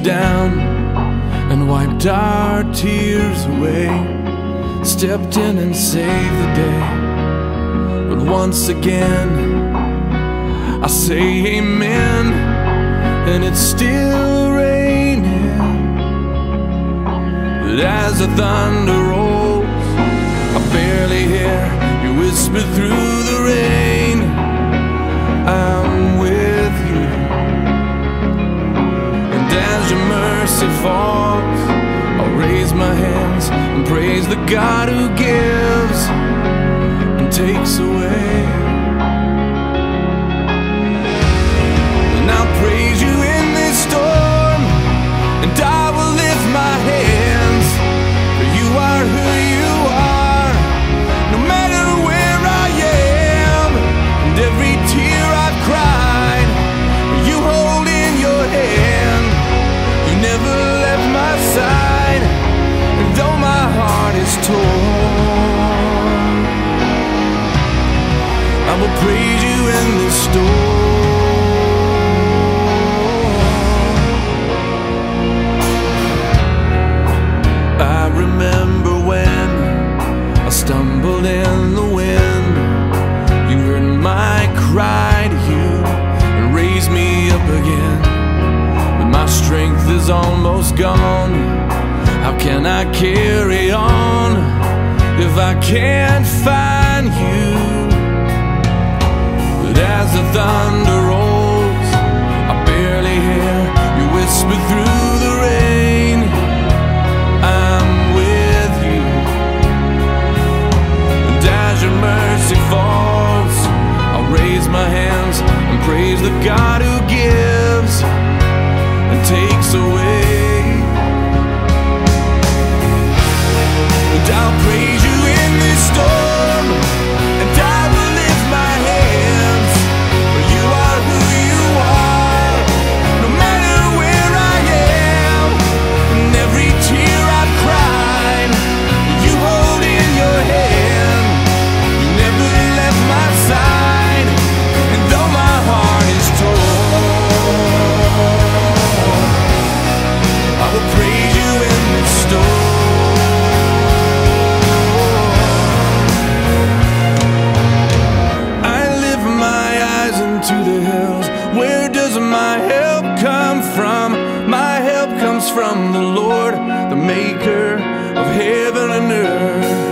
down and wiped our tears away, stepped in and saved the day. But once again I say amen, and it's still raining. But as the thunder rolls, I barely hear you whisper through the rain, I'm with you. And as your mercy falls, I'll raise my hands and praise the God who gives and takes away. And I'll praise you in this storm, and I will lift my hands, for you are who you are. No matter where I am, and every tear I've cried, you hold in your hand. You never left my side, and though my heart is torn, I will praise you in the storm. I remember when I stumbled in the wind, you heard my cry to you and raised me up again. But my strength is almost gone. How can I carry on if I can't find you? But as the thunder rolls, I barely hear you whisper through the rain, I'm with you. And as your mercy falls, I'll raise my hands and praise the God who gives and takes away. And I'll praise you in this storm, and I will lift my hands, for you are who you are. No matter where I am, and every tear I've cried, you hold in your hand. You never left my side, and though my heart is torn, I will praise you in this storm. To the hills, where does my help come from? My help comes from the Lord, the maker of heaven and earth.